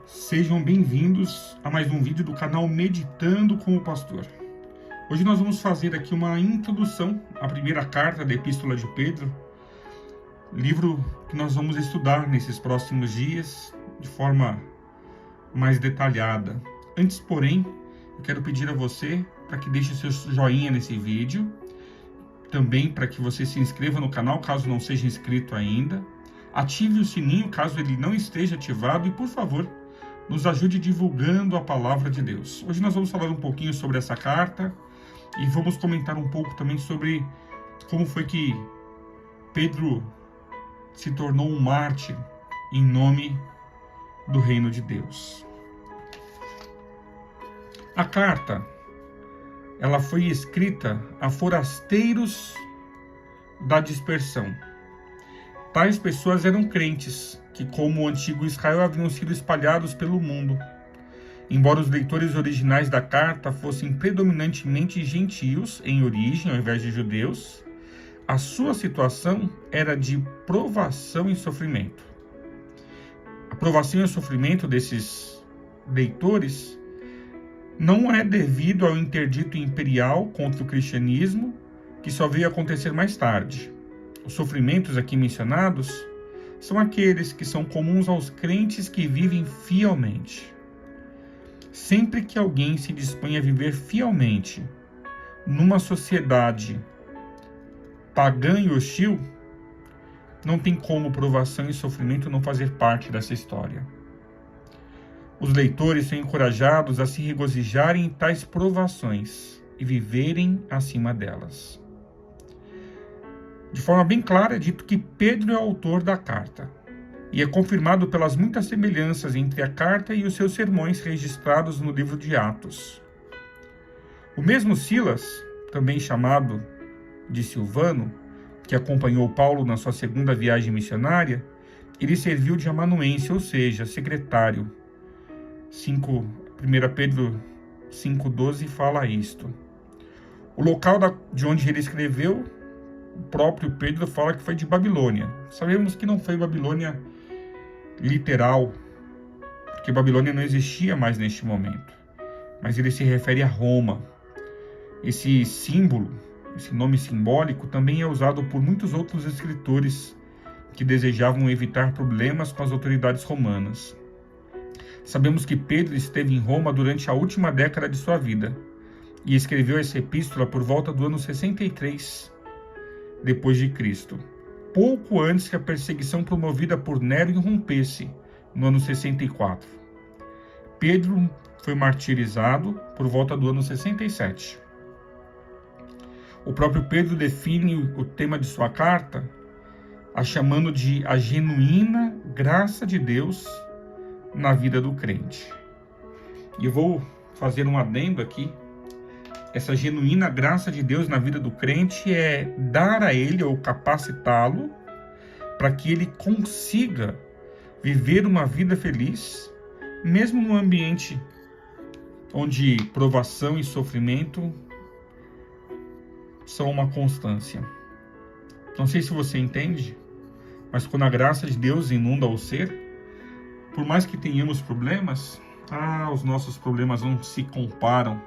Sejam bem-vindos a mais um vídeo do canal Meditando com o Pastor. Hoje nós vamos fazer aqui uma introdução à primeira carta da Epístola de Pedro, livro que nós vamos estudar nesses próximos dias de forma mais detalhada. Antes, porém, eu quero pedir a você para que deixe o seu joinha nesse vídeo, também para que você se inscreva no canal caso não seja inscrito ainda, ative o sininho caso ele não esteja ativado e, por favor, nos ajude divulgando a palavra de Deus. Hoje nós vamos falar um pouquinho sobre essa carta e vamos comentar um pouco também sobre como foi que Pedro se tornou um mártir em nome do reino de Deus. A carta, ela foi escrita a forasteiros da dispersão. Tais pessoas eram crentes, que como o antigo Israel haviam sido espalhados pelo mundo. Embora os leitores originais da carta fossem predominantemente gentios em origem ao invés de judeus, a sua situação era de provação e sofrimento. A provação e o sofrimento desses leitores não é devido ao interdito imperial contra o cristianismo, que só veio acontecer mais tarde. Os sofrimentos aqui mencionados são aqueles que são comuns aos crentes que vivem fielmente. Sempre que alguém se dispõe a viver fielmente numa sociedade pagã e hostil, não tem como provação e sofrimento não fazer parte dessa história. Os leitores são encorajados a se regozijarem em tais provações e viverem acima delas. De forma bem clara, é dito que Pedro é o autor da carta, e é confirmado pelas muitas semelhanças entre a carta e os seus sermões registrados no livro de Atos. O mesmo Silas, também chamado de Silvano, que acompanhou Paulo na sua segunda viagem missionária, ele serviu de amanuense, ou seja, secretário. 1 Pedro 5,12 fala isto. O local de onde ele escreveu, o próprio Pedro fala que foi de Babilônia. Sabemos que não foi Babilônia literal, porque Babilônia não existia mais neste momento. Mas ele se refere a Roma. Esse símbolo, esse nome simbólico, também é usado por muitos outros escritores que desejavam evitar problemas com as autoridades romanas. Sabemos que Pedro esteve em Roma durante a última década de sua vida e escreveu essa epístola por volta do ano 63 depois de Cristo, pouco antes que a perseguição promovida por Nero irrompesse no ano 64. Pedro foi martirizado por volta do ano 67. O próprio Pedro define o tema de sua carta, a chamando de a genuína graça de Deus na vida do crente. E eu vou fazer um adendo aqui. Essa genuína graça de Deus na vida do crente é dar a ele ou capacitá-lo para que ele consiga viver uma vida feliz, mesmo num ambiente onde provação e sofrimento são uma constância. Não sei se você entende, mas quando a graça de Deus inunda o ser, por mais que tenhamos problemas, os nossos problemas não se comparam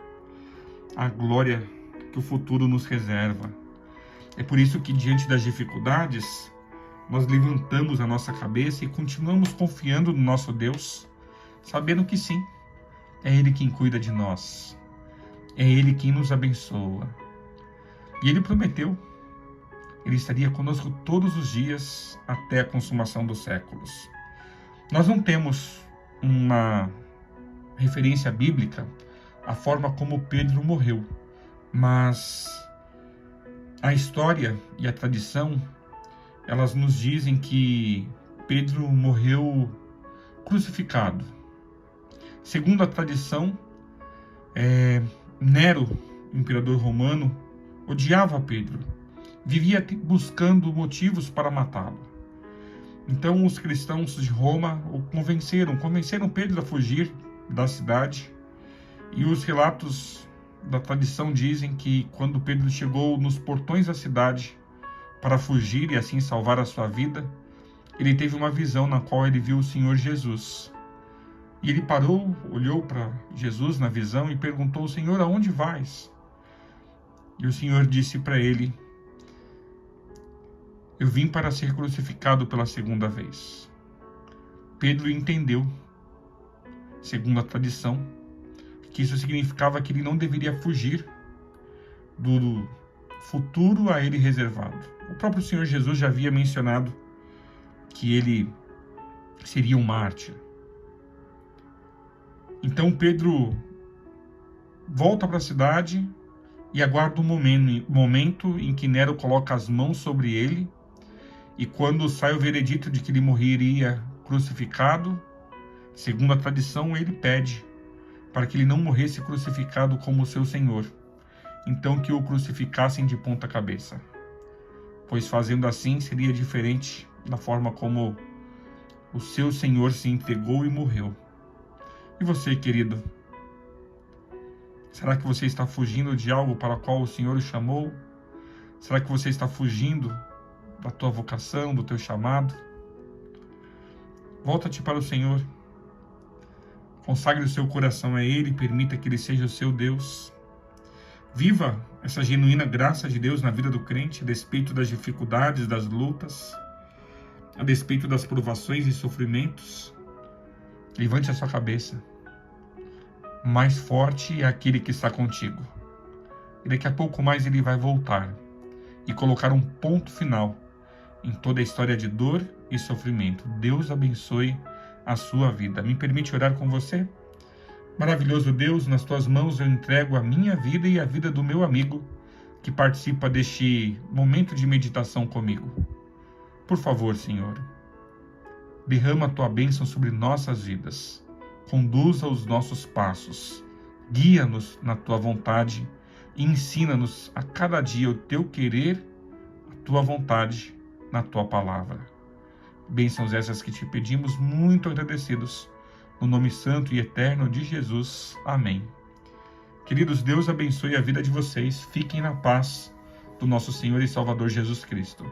à glória que o futuro nos reserva. É por isso que, diante das dificuldades, nós levantamos a nossa cabeça e continuamos confiando no nosso Deus, sabendo que sim, é Ele quem cuida de nós, é Ele quem nos abençoa. E Ele prometeu, Ele estaria conosco todos os dias até a consumação dos séculos. Nós não temos uma referência bíblica à forma como Pedro morreu, mas a história e a tradição, elas nos dizem que Pedro morreu crucificado. Segundo a tradição, Nero, imperador romano, odiava Pedro, vivia buscando motivos para matá-lo. Então os cristãos de Roma o convenceram Pedro a fugir da cidade, e os relatos da tradição dizem que quando Pedro chegou nos portões da cidade para fugir e assim salvar a sua vida, ele teve uma visão na qual ele viu o Senhor Jesus. E ele parou, olhou para Jesus na visão e perguntou: Senhor, aonde vais? E o Senhor disse para ele: eu vim para ser crucificado pela segunda vez. Pedro entendeu, segundo a tradição, que isso significava que ele não deveria fugir do futuro a ele reservado. O próprio Senhor Jesus já havia mencionado que ele seria um mártir. Então Pedro volta para a cidade e aguarda um momento em que Nero coloca as mãos sobre ele, e quando sai o veredito de que ele morreria crucificado, segundo a tradição, ele pede para que ele não morresse crucificado como seu Senhor, então que o crucificassem de ponta cabeça, pois fazendo assim seria diferente da forma como o seu Senhor se entregou e morreu. E você, querido? Será que você está fugindo de algo para o qual o Senhor o chamou? Será que você está fugindo da tua vocação, do teu chamado? Volta-te para o Senhor. Consagre o seu coração a Ele, permita que Ele seja o seu Deus. Viva essa genuína graça de Deus na vida do crente, a despeito das dificuldades, das lutas, a despeito das provações e sofrimentos. Levante a sua cabeça. Mais forte é aquele que está contigo. E daqui a pouco mais ele vai voltar e colocar um ponto final em toda a história de dor e sofrimento. Deus abençoe a sua vida. Me permite orar com você? Maravilhoso Deus, nas tuas mãos eu entrego a minha vida e a vida do meu amigo que participa deste momento de meditação comigo. Por favor, Senhor, derrama a tua bênção sobre nossas vidas. Conduza os nossos passos. Guia-nos na tua vontade e ensina-nos a cada dia o teu querer, a tua vontade na tua palavra. Bênçãos essas que te pedimos, muito agradecidos, no nome santo e eterno de Jesus. Amém. Queridos, Deus abençoe a vida de vocês. Fiquem na paz do nosso Senhor e Salvador Jesus Cristo.